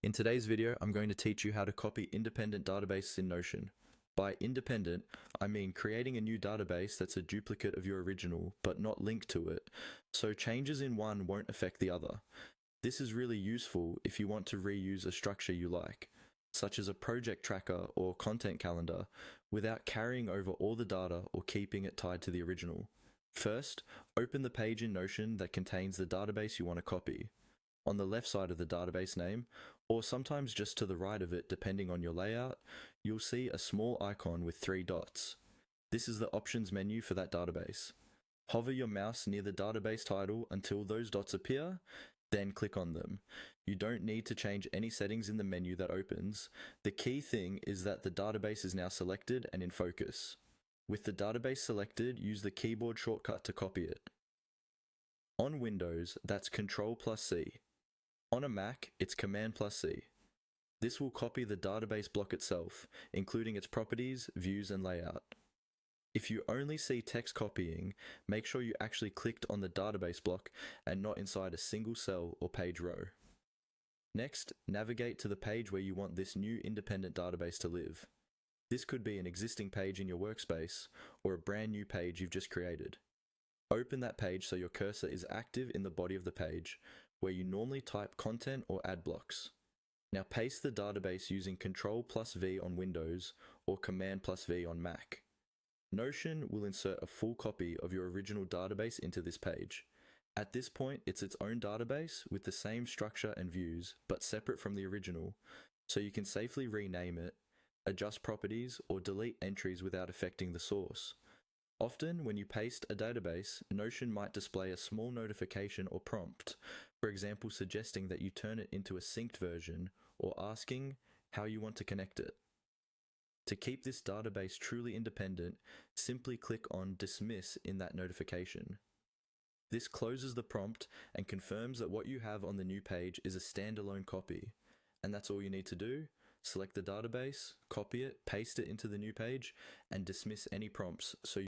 In today's video, I'm going to teach you how to copy independent databases in Notion. By independent, I mean creating a new database that's a duplicate of your original, but not linked to it, so changes in one won't affect the other. This is really useful if you want to reuse a structure you like, such as a project tracker or content calendar, without carrying over all the data or keeping it tied to the original. First, open the page in Notion that contains the database you want to copy. On the left side of the database name, or sometimes just to the right of it depending on your layout, you'll see a small icon with 3 dots. This is the options menu for that database. Hover your mouse near the database title until those dots appear, then click on them. You don't need to change any settings in the menu that opens. The key thing is that the database is now selected and in focus. With the database selected, use the keyboard shortcut to copy it. On Windows, that's Ctrl+C. On a Mac, it's Command+C. This will copy the database block itself, including its properties, views, and layout. If you only see text copying, make sure you actually clicked on the database block and not inside a single cell or page row. Next, navigate to the page where you want this new independent database to live. This could be an existing page in your workspace or a brand new page you've just created. Open that page so your cursor is active in the body of the page, where you normally type content or add blocks. Now paste the database using Ctrl+V on Windows or Command+V on Mac. Notion will insert a full copy of your original database into this page. At this point, it's its own database with the same structure and views, but separate from the original, so you can safely rename it, adjust properties, or delete entries without affecting the source. Often, when you paste a database, Notion might display a small notification or prompt, for example suggesting that you turn it into a synced version or asking how you want to connect it. To keep this database truly independent, simply click on Dismiss in that notification. This closes the prompt and confirms that what you have on the new page is a standalone copy. And that's all you need to do. Select the database, copy it, paste it into the new page, and dismiss any prompts so